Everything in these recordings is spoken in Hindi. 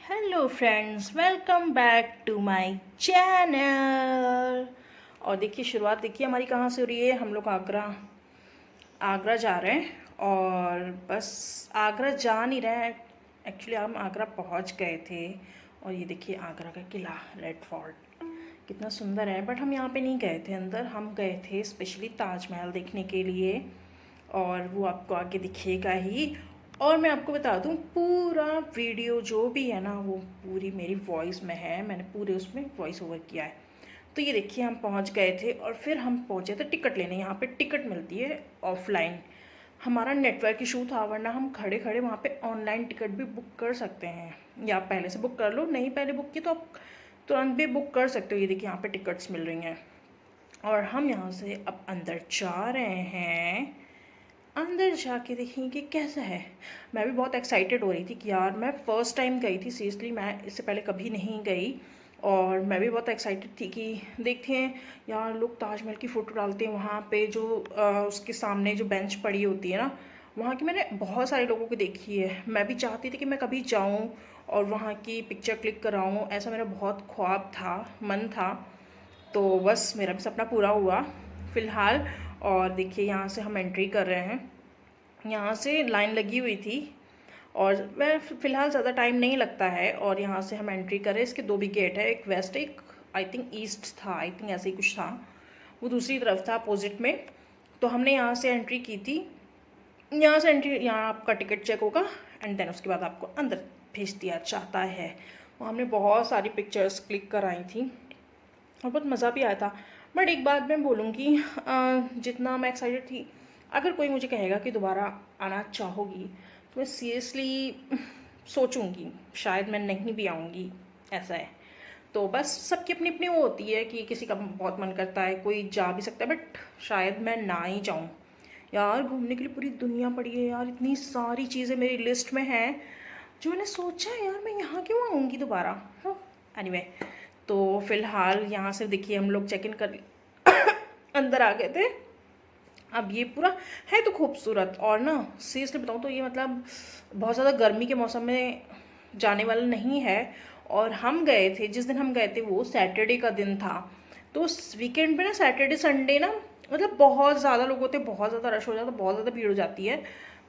Hello friends, welcome back to my channel. और देखिए, शुरुआत देखिए हमारी कहाँ से हो रही है। हम लोग आगरा आगरा जा रहे हैं और बस आगरा जा नहीं रहे हैं। एक्चुअली हम आगरा पहुँच गए थे। और ये देखिए आगरा का किला, रेड फोर्ट कितना सुंदर है। बट हम यहाँ पे नहीं गए थे अंदर, हम गए थे स्पेशली ताजमहल देखने के लिए। और वो आपको आगे दिखेगा ही। और मैं आपको बता दूं, पूरा वीडियो जो भी है ना वो पूरी मेरी वॉइस में है। मैंने पूरे उसमें वॉइस ओवर किया है। तो ये देखिए हम पहुंच गए थे और फिर हम पहुंचे थे टिकट लेने। यहाँ पे टिकट मिलती है ऑफलाइन। हमारा नेटवर्क इशू था, वरना हम खड़े खड़े वहाँ पे ऑनलाइन टिकट भी बुक कर सकते हैं, या आप पहले से बुक कर लो। नहीं पहले बुक की तो आप तुरंत भी बुक कर सकते हो। ये देखिए यहाँ पे टिकट्स मिल रही हैं। और हम यहाँ से अब अंदर जा रहे हैं। अंदर जाके देखेंगे कैसा है। मैं भी बहुत एक्साइटेड हो रही थी कि यार मैं फ़र्स्ट टाइम गई थी, सीरियसली मैं इससे पहले कभी नहीं गई। और मैं भी बहुत एक्साइटेड थी कि देखते हैं यार, लोग ताजमहल की फ़ोटो डालते हैं वहाँ पे, जो उसके सामने जो बेंच पड़ी होती है ना, वहाँ की मैंने बहुत सारे लोगों की देखी है। मैं भी चाहती थी कि मैं कभी जाऊँ और वहाँ की पिक्चर क्लिक कराऊँ, ऐसा मेरा बहुत ख्वाब था, मन था। तो बस मेरा भी सपना पूरा हुआ फ़िलहाल। और देखिए यहाँ से हम एंट्री कर रहे हैं। यहाँ से लाइन लगी हुई थी और मैं फ़िलहाल ज़्यादा टाइम नहीं लगता है। और यहाँ से हम एंट्री करें। इसके दो भी गेट है, एक वेस्ट, एक आई थिंक ईस्ट था, आई थिंक ऐसे ही कुछ था। वो दूसरी तरफ था अपोजिट में। तो हमने यहाँ से एंट्री की थी। यहाँ से एंट्री, यहाँ आपका टिकट चेक होगा एंड देन उसके बाद आपको अंदर भेज दिया जाता है। वहाँ हमने बहुत सारी पिक्चर्स क्लिक कराई थी और बहुत मज़ा भी आया था। बट एक बात मैं बोलूँगी, जितना मैं एक्साइटेड थी, अगर कोई मुझे कहेगा कि दोबारा आना चाहोगी, तो मैं सीरियसली सोचूंगी, शायद मैं नहीं भी आऊँगी, ऐसा है। तो बस सबकी अपनी अपनी वो होती है कि किसी का बहुत मन करता है, कोई जा भी सकता है, बट शायद मैं ना ही जाऊँ। यार घूमने के लिए पूरी दुनिया पड़ी है यार, इतनी सारी चीज़ें मेरी लिस्ट में हैं जो मैंने सोचा है यार मैं यहाँ क्यों आऊँगी दोबारा। हाँ, एनीवे, तो फ़िलहाल यहाँ से देखिए हम लोग चेक इन कर अंदर आ गए थे। अब ये पूरा है तो खूबसूरत, और ना सीरियसली बताऊँ तो ये मतलब बहुत ज़्यादा गर्मी के मौसम में जाने वाला नहीं है। और हम गए थे, जिस दिन हम गए थे वो सैटरडे का दिन था। तो उस वीकेंड पे ना, सैटरडे संडे ना, मतलब बहुत ज़्यादा लोग होते, बहुत ज़्यादा रश हो जाता, बहुत ज़्यादा भीड़ हो जाती है।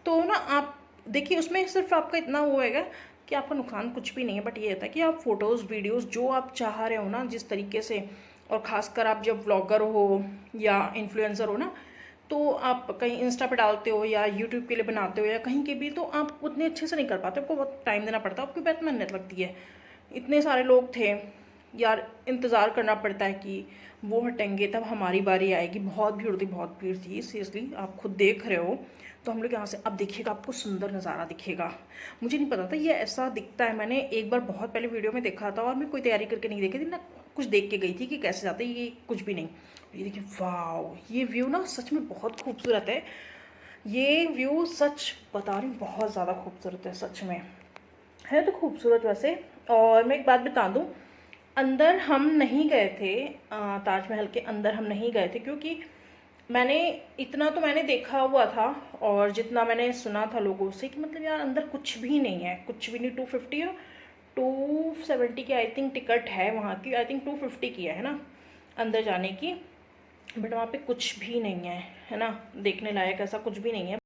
तो ना आप देखिए, उसमें सिर्फ आपका इतना वो होएगा कि आपका नुकसान कुछ भी नहीं है, बट ये होता है कि आप फ़ोटोज़ वीडियोज़ जो आप चाह रहे हो ना, जिस तरीके से, और ख़ासकर आप जब व्लॉगर हो या इन्फ्लुएंसर हो ना, तो आप कहीं इंस्टा पे डालते हो या यूट्यूब के लिए बनाते हो या कहीं के भी, तो आप उतने अच्छे से नहीं कर पाते, आपको बहुत टाइम देना पड़ता है, आपकी बहुत मेहनत लगती है। इतने सारे लोग थे यार, इंतज़ार करना पड़ता है कि वो हटेंगे तब हमारी बारी आएगी। बहुत भीड़ थी, बहुत भीड़ थी सीरियसली, आप खुद देख रहे हो। तो हम लोग यहाँ से अब देखिएगा, आपको सुंदर नज़ारा दिखेगा। मुझे नहीं पता था ये ऐसा दिखता है। मैंने एक बार बहुत पहले वीडियो में देखा था और मैं कोई तैयारी करके नहीं देखी थी ना, कुछ देख के गई थी कि कैसे जाता है, ये कुछ भी नहीं। ये देखिए, वाह, ये व्यू ना सच में बहुत खूबसूरत है। ये व्यू सच बता रही हूँ, बहुत ज़्यादा खूबसूरत है, सच में है तो खूबसूरत वैसे। और मैं एक बात बता दूँ, अंदर हम नहीं गए थे, ताजमहल के अंदर हम नहीं गए थे, क्योंकि मैंने इतना तो मैंने देखा हुआ था और जितना मैंने सुना था लोगों से कि मतलब यार अंदर कुछ भी नहीं है, कुछ भी नहीं। 250 या 270 की आई थिंक टिकट है वहाँ की, आई थिंक 250 की है ना अंदर जाने की। बट वहाँ पे कुछ भी नहीं है ना, देखने लायक ऐसा कुछ भी नहीं है।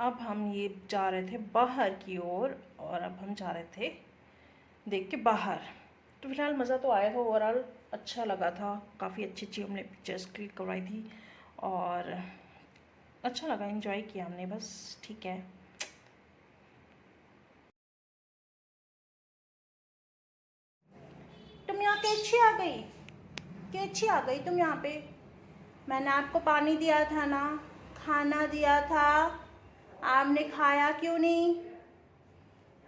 अब हम ये जा रहे थे बाहर की ओर और अब हम जा रहे थे देख के बाहर। तो फिलहाल मज़ा तो आया था, ओवरऑल अच्छा लगा था, काफ़ी अच्छी अच्छी हमने पिक्चर्स क्लिक करवाई थी और अच्छा लगा, एंजॉय किया हमने, बस ठीक है। तुम यहाँ कैसे आ गई, कैसे आ गई तुम यहाँ पे? मैंने आपको पानी दिया था ना, खाना दिया था, आपने खाया क्यों नहीं?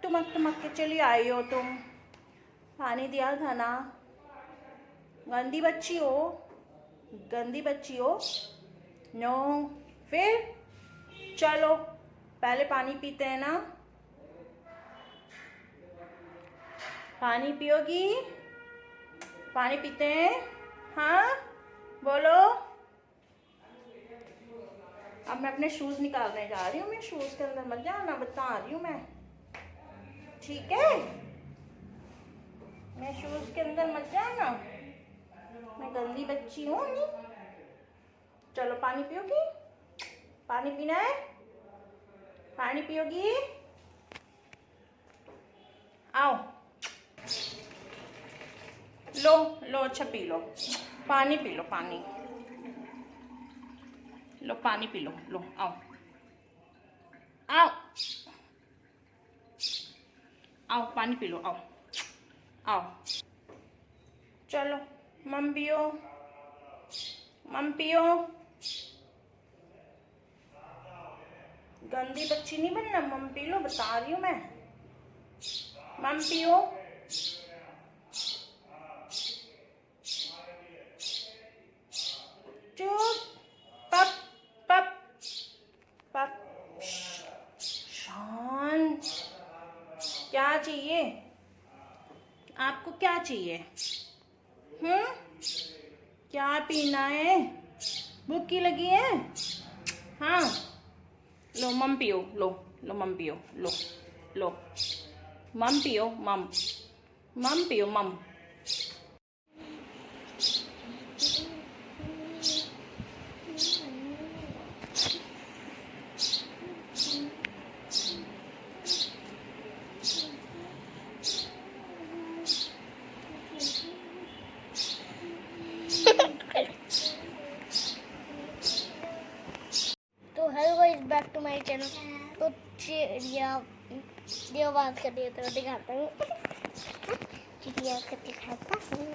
तुमक तुमक के चली आई हो तुम, पानी दिया था ना, गंदी बच्ची हो, गंदी बच्ची हो। नो, फिर चलो पहले पानी पीते हैं ना, पानी पियोगी? पानी पीते हैं, हाँ बोलो। अब मैं अपने शूज़ निकालने जा रही हूँ, मैं शूज़ के अंदर मत जाना, बता रही हूँ मैं, ठीक है? मैं शूज़ के अंदर मत जाना, मैं गंदी बच्ची हूँ नहीं। चलो पानी पियोगी? पानी पीना है? पानी पियोगी? आओ, लो लो, अच्छा पी लो, पानी पी लो, पानी लो, पानी पी लो, लो आओ आओ आओ, पानी पी लो, आओ आओ। चलो मम पियो, मम पियो, गंदी बच्ची नहीं बनना, मम पी लो, बता रही हूँ मैं, मम पियो। चुप, पप पप पप, शांत। क्या चाहिए आपको, क्या चाहिए? क्या पीना है? भूखी लगी है? हाँ, लो मम पियो, लो लो मम पियो, लो लो मम पियो, मम मम पियो, मम। तो hello guys, back to my channel. तो चिड़िया बात कर रही है तो दिखाता हूँ। चिड़िया को दिखाता हूँ,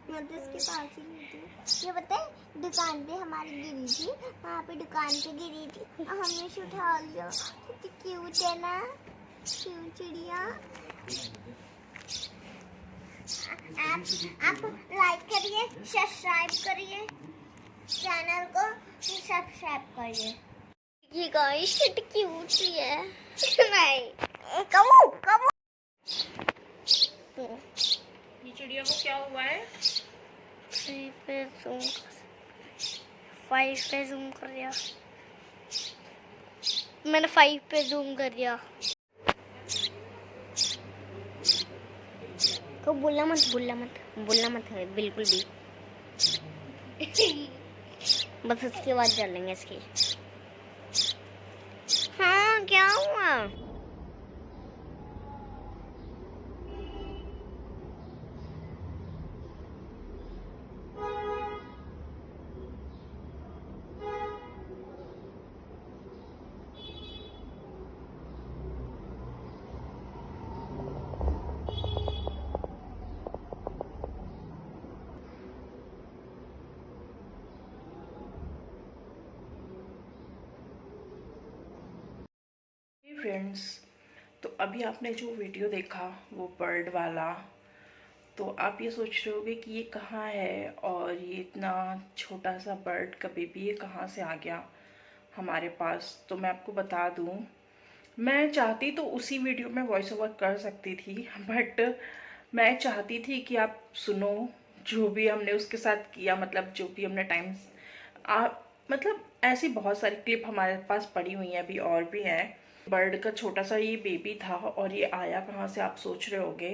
मैं तो इसके पास ही नहीं थी। ये बताए दुकान पे हमारी गिरी थी, वहाँ पे दुकान पे गिरी थी और हमने इसे उठा लिया। कितनी क्यूट है ना, क्यूट चिड़िया। आप लाइक करिए, सब्सक्राइब करिए, चैनल को सब्सक्राइब करिए। ये गाइस कितनी क्यूट सी है। नहीं कमू कमू। ये चिड़िया को क्या हुआ है? 3 पे जूम, 5 पे जूम कर दिया मैंने, 5 पे जूम कर दिया। तो बोलना मत, बोलना मत, बोलना मत है बिल्कुल भी। बस उसके बाद चलेंगे इसकी। हाँ क्या हुआ? फ्रेंड्स, तो अभी आपने जो वीडियो देखा वो बर्ड वाला, तो आप ये सोच रहे होगे कि ये कहाँ है और ये इतना छोटा सा बर्ड का बेबी ये कहाँ से आ गया हमारे पास। तो मैं आपको बता दूँ, मैं चाहती तो उसी वीडियो में वॉइस ओवर कर सकती थी, बट मैं चाहती थी कि आप सुनो जो भी हमने उसके साथ किया, मतलब जो भी हमने टाइम, मतलब ऐसी बहुत सारी क्लिप हमारे पास पड़ी हुई हैं, अभी और भी हैं। बर्ड का छोटा सा ये बेबी था और ये आया कहाँ से आप सोच रहे होगे,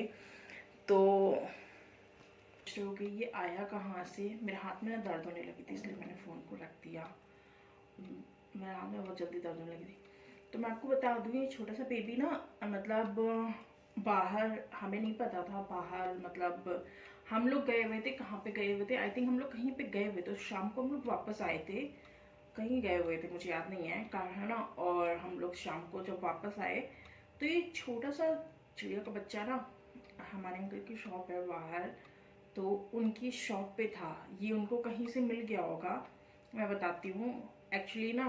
तो सोच रहे होगे ये आया कहाँ से। मेरे हाथ में ना दर्द होने लगी थी इसलिए मैंने फ़ोन को रख दिया मेरे हाथ में बहुत जल्दी दर्द होने लगी थी। तो मैं आपको बता दूँ, ये छोटा सा बेबी ना मतलब बाहर हमें नहीं पता था, बाहर मतलब हम लोग गए हुए थे, कहाँ पे गए हुए थे, आई थिंक हम लोग कहीं पे गए हुए थे, शाम को हम लोग वापस आए थे, कहीं गए हुए थे मुझे याद नहीं है कहाँ है ना। और हम लोग शाम को जब वापस आए तो ये छोटा सा चिड़िया का बच्चा ना, हमारे अंकल की शॉप है बाहर, तो उनकी शॉप पे था, ये उनको कहीं से मिल गया होगा। मैं बताती हूँ, एक्चुअली ना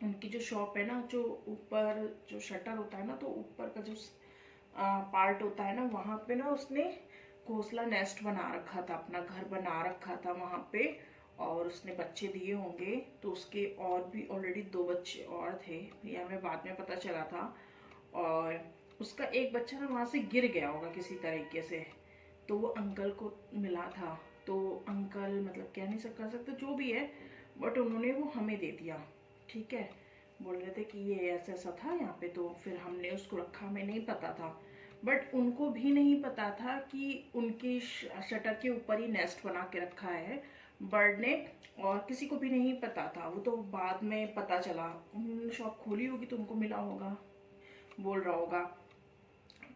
उनकी जो शॉप है ना, जो ऊपर जो शटर होता है ना, तो ऊपर का जो पार्ट होता है ना, वहाँ पे ना उसने घोंसला नेस्ट बना रखा था, अपना घर बना रखा था वहाँ पे, और उसने बच्चे दिए होंगे। तो उसके और भी ऑलरेडी 2 बच्चे और थे, ये हमें बाद में पता चला था। और उसका एक बच्चा ना वहाँ से गिर गया होगा किसी तरीके से, तो वो अंकल को मिला था। तो अंकल मतलब कह नहीं कर सकते जो भी है, बट उन्होंने वो हमें दे दिया, ठीक है। बोल रहे थे कि ये ऐसा ऐसा था यहाँ पे, तो फिर हमने उसको रखा, हमें नहीं पता था। बट उनको भी नहीं पता था कि उनकी शटर के ऊपर ही नेस्ट बना के रखा है बर्ड ने, और किसी को भी नहीं पता था। वो तो बाद में पता चला, उन्होंने शॉप खोली होगी तो उनको मिला होगा, बोल रहा होगा।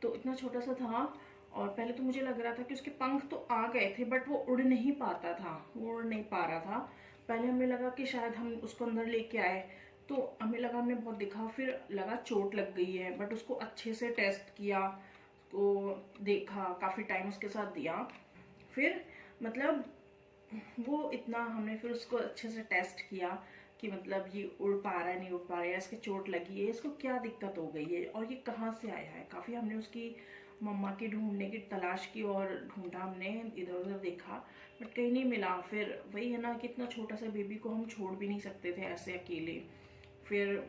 तो इतना छोटा सा था, और पहले तो मुझे लग रहा था कि उसके पंख तो आ गए थे, बट वो उड़ नहीं पाता था, वो उड़ नहीं पा रहा था। पहले हमें लगा कि शायद हम उसको अंदर लेके आए, तो हमें लगा, हमने बहुत देखा, फिर लगा चोट लग गई है, बट उसको अच्छे से टेस्ट किया, को देखा, काफ़ी टाइम उसके साथ दिया। फिर मतलब वो इतना हमने फिर उसको अच्छे से टेस्ट किया कि मतलब ये उड़ पा रहा है, नहीं उड़ पा रहा है, इसके चोट लगी है, इसको क्या दिक्कत हो गई है, और ये कहाँ से आया है। काफ़ी हमने उसकी मम्मा की ढूंढने की तलाश की, और ढूंढा हमने, इधर उधर देखा, बट कहीं नहीं मिला। फिर वही है ना कि इतना छोटा सा बेबी को हम छोड़ भी नहीं सकते थे ऐसे अकेले। फिर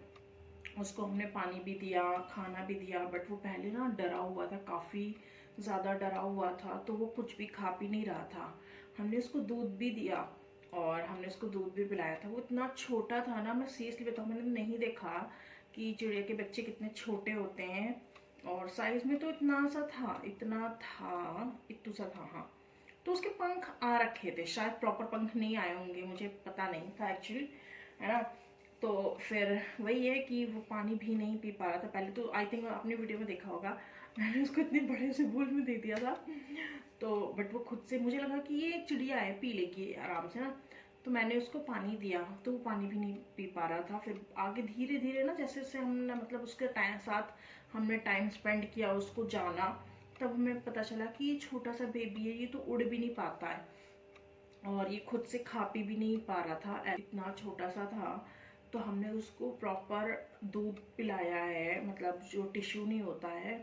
उसको हमने पानी भी दिया, खाना भी दिया, बट वो पहले ना डरा हुआ था, काफ़ी ज़्यादा डरा हुआ था, तो वो कुछ भी खा पी नहीं रहा था। हमने उसको दूध भी दिया, और हमने उसको दूध भी पिलाया था। वो इतना छोटा था ना, मैं सीरियसली बताऊँ, मैंने नहीं देखा कि चिड़िया के बच्चे कितने छोटे होते हैं। और साइज में तो इतना सा था, इतना था, इतना सा था, हाँ। तो उसके पंख आ रखे थे, शायद प्रॉपर पंख नहीं आए होंगे, मुझे पता नहीं था एक्चुअली, है ना। तो फिर वही है कि वो पानी भी नहीं पी पा रहा था। पहले तो आई थिंक आपने वीडियो में देखा होगा, मैंने उसको इतने बड़े से बोल में दे दिया था, तो बट वो खुद से, मुझे लगा कि ये चिड़िया है, पी लेगी आराम से ना, तो मैंने उसको पानी दिया, तो वो पानी भी नहीं पी पा रहा था। फिर आगे धीरे धीरे ना, जैसे जैसे हमने मतलब उसके टाइम साथ हमने टाइम स्पेंड किया, उसको जाना, तब हमें पता चला कि ये छोटा सा बेबी है, ये तो उड़ भी नहीं पाता है, और ये खुद से खा पी भी नहीं पा रहा था, इतना छोटा सा था। तो हमने उसको प्रॉपर दूध पिलाया है, मतलब जो टिश्यू नहीं होता है,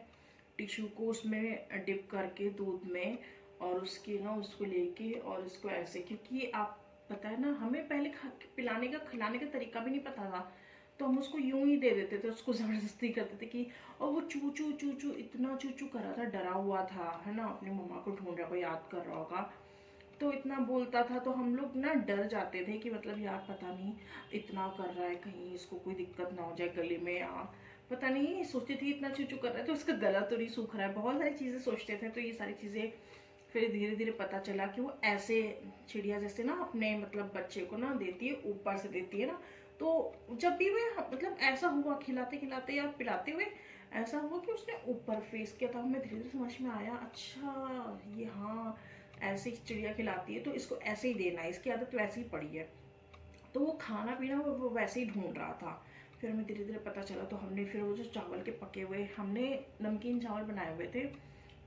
टिश्यू को उसमें डिप करके दूध में, और उसके ना उसको लेके और इसको ऐसे, क्योंकि आप पता है ना, हमें पहले पिलाने का खिलाने का तरीका भी नहीं पता था, तो हम उसको यूं ही दे देते थे, उसको ज़बरदस्ती करते थे कि, और वो चू चू चू चू इतना चू चू कर रहा था, डरा हुआ था, है ना, अपनी मम्मा को ढूंढ रहा होगा, याद कर रहा होगा, तो इतना बोलता था, तो हम लोग ना डर जाते थे कि मतलब यार पता नहीं इतना कर रहा है, कहीं इसको कोई दिक्कत ना हो जाए गले में, या पता नहीं, सोचती थी इतना चूचू कर रहा है तो उसका गला तो नहीं सूख रहा है, बहुत सारी चीज़ें सोचते थे। तो ये सारी चीज़ें फिर धीरे धीरे पता चला कि वो ऐसे चिड़िया जैसे ना अपने मतलब बच्चे को ना देती है, ऊपर से देती है ना, तो जब भी वह मतलब ऐसा हुआ खिलाते खिलाते या पिलाते हुए ऐसा हुआ कि उसने ऊपर फेस किया था, हमें धीरे धीरे समझ में आया, अच्छा ये हाँ ऐसी चिड़िया खिलाती है, तो इसको ऐसे ही देना है, इसकी आदत वैसे ही पड़ी है। तो वो खाना पीना वो वैसे ही ढूंढ रहा था। फिर हमें धीरे धीरे पता चला, तो हमने फिर वो जो चावल के पके हुए, हमने नमकीन चावल बनाए हुए थे,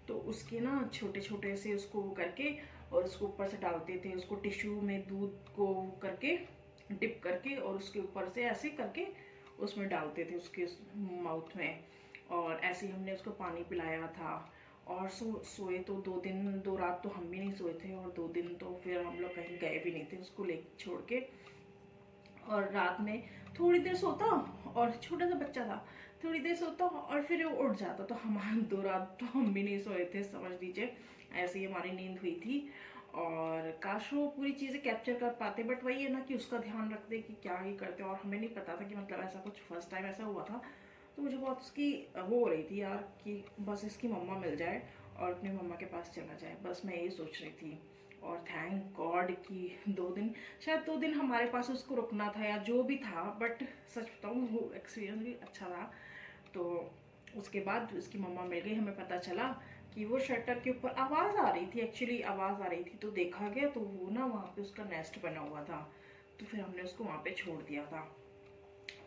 तो उसके ना छोटे छोटे से उसको वो करके, और उसको ऊपर से डालते थे, उसको टिश्यू में दूध को करके डिप करके, और उसके ऊपर से ऐसे करके उसमें डालते थे उसके माउथ में, और ऐसे ही हमने उसको पानी पिलाया था। और सोए तो 2 दिन 2 रात तो हम भी नहीं सोए थे, और 2 दिन तो फिर हम लोग कहीं गए भी नहीं थे उसको ले छोड़ के। और रात में थोड़ी देर सोता, और छोटा सा बच्चा था, थोड़ी देर सोता और फिर वो उठ जाता, तो हमारे 2 रात तो हम भी नहीं सोए थे, समझ लीजिए, ऐसे ही हमारी नींद हुई थी। और काश वो पूरी चीज़ें कैप्चर कर पाते, बट वही है ना कि उसका ध्यान रखते कि क्या ही करते, और हमें नहीं पता था कि मतलब ऐसा कुछ फर्स्ट टाइम ऐसा हुआ था। तो मुझे बहुत उसकी वो हो रही थी यार कि बस इसकी मम्मा मिल जाए और अपनी मम्मा के पास चला जाए, बस मैं यही सोच रही थी। और थैंक गॉड कि 2 दिन, शायद 2 दिन हमारे पास उसको रुकना था या जो भी था, बट सच बताऊँ वो एक्सपीरियंस भी अच्छा था। तो उसके बाद उसकी मम्मा मिल गई, हमें पता चला कि वो शटर के ऊपर आवाज़ आ रही थी, एक्चुअली आवाज़ आ रही थी, तो देखा गया तो वो ना वहाँ पे उसका नेस्ट बना हुआ था, तो फिर हमने उसको वहाँ पे छोड़ दिया था।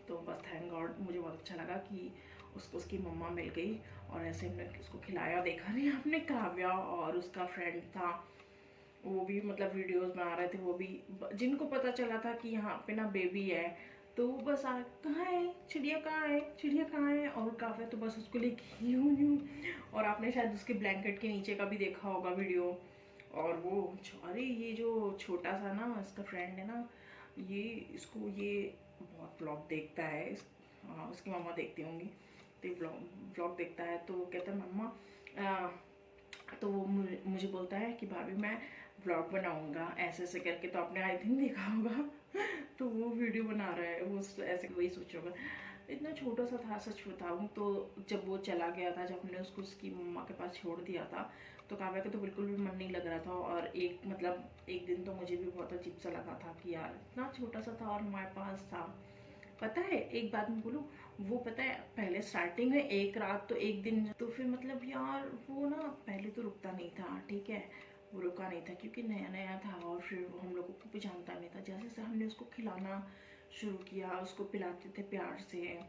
तो बस थैंक गॉड, मुझे बहुत अच्छा लगा कि उसको उसकी मम्मा मिल गई, और ऐसे हमने उसको खिलाया। देखा नहीं आपने, काव्या और उसका फ्रेंड था, वो भी मतलब वीडियोस बना रहे थे, वो भी जिनको पता चला था कि यहाँ पे ना बेबी है, तो वो बस आ कहाँ है चिड़िया, कहाँ है चिड़िया, कहाँ है, और काव्या तो बस उसको लेके यूं यूं। और आपने शायद उसके ब्लैंकेट के नीचे का भी देखा होगा वीडियो। और वो अरे ये जो छोटा सा ना इसका फ्रेंड है ना, ये इसको ये बहुत ब्लॉग देखता है, हाँ उसकी मम्मा देखती होंगी, तो ब्लॉग देखता है, तो वो कहता है मम्मा तो वो मुझे बोलता है कि भाभी मैं व्लॉग बनाऊंगा ऐसे ऐसे करके, तो आपने आई थिंक देखा होगा। तो वो वीडियो बना रहा है, वो ऐसे वही सोच होगा। इतना छोटा सा था, सच बताऊँ तो जब वो चला गया था, जब हमने उसको उसकी मम्मा के पास छोड़ दिया था, तो काव्या का तो बिल्कुल भी मन नहीं लग रहा था। और एक दिन तो मुझे भी बहुत अजीब सा लगा था कि यार इतना छोटा सा था और हमारे पास था। पता है एक बात मैं बोलूँ, वो पता है पहले स्टार्टिंग में एक रात तो एक दिन, तो फिर मतलब यार वो ना पहले तो रुकता नहीं था, ठीक है, वो रुका नहीं था क्योंकि नया नया था, और फिर वो हम लोगों को भी जानता नहीं था। जैसे जैसे हमने उसको खिलाना शुरू किया, उसको पिलाते थे प्यार से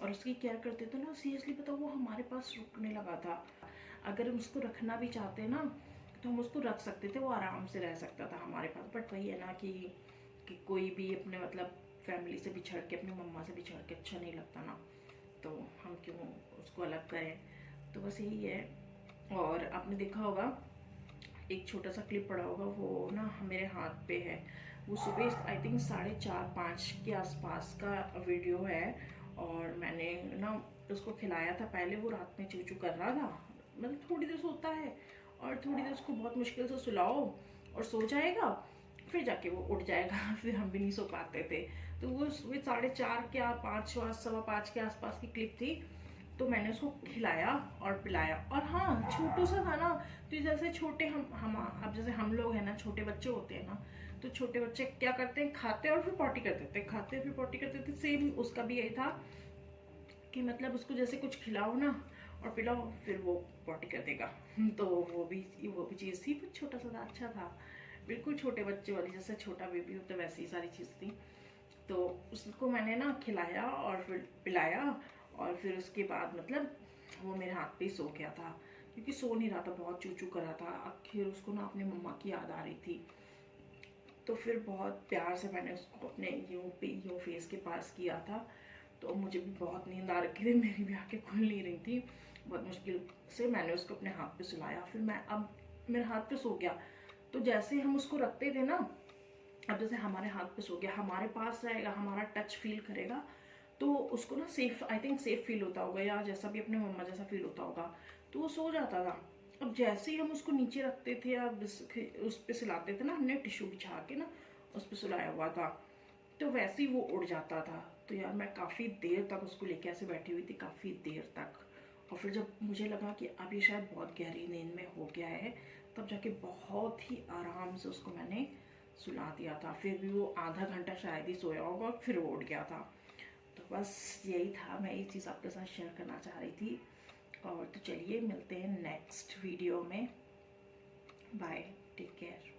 और उसकी केयर करते थे ना, सीरियसली पता वो हमारे पास रुकने लगा था। अगर हम उसको रखना भी चाहते ना तो हम उसको रख सकते थे, वो आराम से रह सकता था हमारे पास। बट वही है ना कि कोई भी अपने मतलब फैमिली से बिछड़ के, अपनी मम्मा से बिछड़ के अच्छा नहीं लगता ना, तो हम क्यों उसको अलग करें। तो बस यही है। और आपने देखा होगा एक छोटा सा क्लिप पड़ा होगा, वो ना मेरे हाथ पे है, वो सुबह आई थिंक 4:30-5 के आसपास का वीडियो है। और मैंने ना उसको खिलाया था, पहले वो रात में चूचू कर रहा था, मतलब थोड़ी देर सोता है और थोड़ी देर उसको बहुत मुश्किल से सुलाओ और सो जाएगा, फिर जाके वो उठ जाएगा। फिर हम भी नहीं सो पाते थे। तो वो सुबह 4:30 क्या 5 5:15 के आसपास की क्लिप थी। तो मैंने उसको खिलाया और पिलाया। और हाँ छोटू सा था ना, तो जैसे छोटे हम अब जैसे हम लोग हैं ना, छोटे बच्चे होते हैं ना, तो छोटे बच्चे क्या करते हैं, खाते और फिर पॉटी कर देते, खाते फिर पॉटी कर देते। सेम उसका भी यही था कि मतलब उसको जैसे कुछ खिलाओ ना और पिलाओ, फिर वो पॉटी कर देगा। तो वो भी चीज़ थी, कुछ छोटा सा था, अच्छा था, बिल्कुल छोटे बच्चे वाली, जैसे छोटा बेबी होता है वैसी सारी चीज़ थी। तो उसको मैंने ना खिलाया और फिर पिलाया, और फिर उसके बाद मतलब वो मेरे हाथ पे ही सो गया था, क्योंकि सो नहीं रहा था, बहुत चूचू कर रहा था। आखिर उसको ना अपनी मम्मा की याद आ रही थी, तो फिर बहुत प्यार से मैंने उसको अपने यूं फेस के पास किया था। तो मुझे भी बहुत नींद आ रखी थी, मेरी भी आंखें खुल नहीं रही थी, बहुत मुश्किल से मैंने उसको अपने हाथ पे सुलाया। फिर अब मेरे हाथ पे सो गया। तो जैसे हम उसको रखते थे ना, अब जैसे हमारे हाथ पे सो गया, हमारे पास रहेगा, हमारा टच फील करेगा, तो उसको ना safe, I think safe feel होता होगा, या जैसा भी अपने मम्मा जैसा फील होता होगा, तो वो सो जाता था। अब जैसे ही हम उसको नीचे रखते थे या उस पे सुलाते थे ना, हमने टिश्यू बिछा के ना उस पर सुलाया हुआ था, तो वैसे ही वो उड़ जाता था। तो यार मैं काफ़ी देर तक उसको लेके ऐसे बैठी हुई थी, काफ़ी देर तक। और फिर जब मुझे लगा कि अब ये शायद बहुत गहरी नींद में हो गया है, तब जाके बहुत ही आराम से उसको मैंने सुला दिया था। फिर भी वो आधा घंटा शायद ही सोया होगा और फिर वो उठ गया था। तो बस यही था, मैं ये चीज़ आपके साथ शेयर करना चाह रही थी। और तो चलिए मिलते हैं नेक्स्ट वीडियो में, बाय, टेक केयर।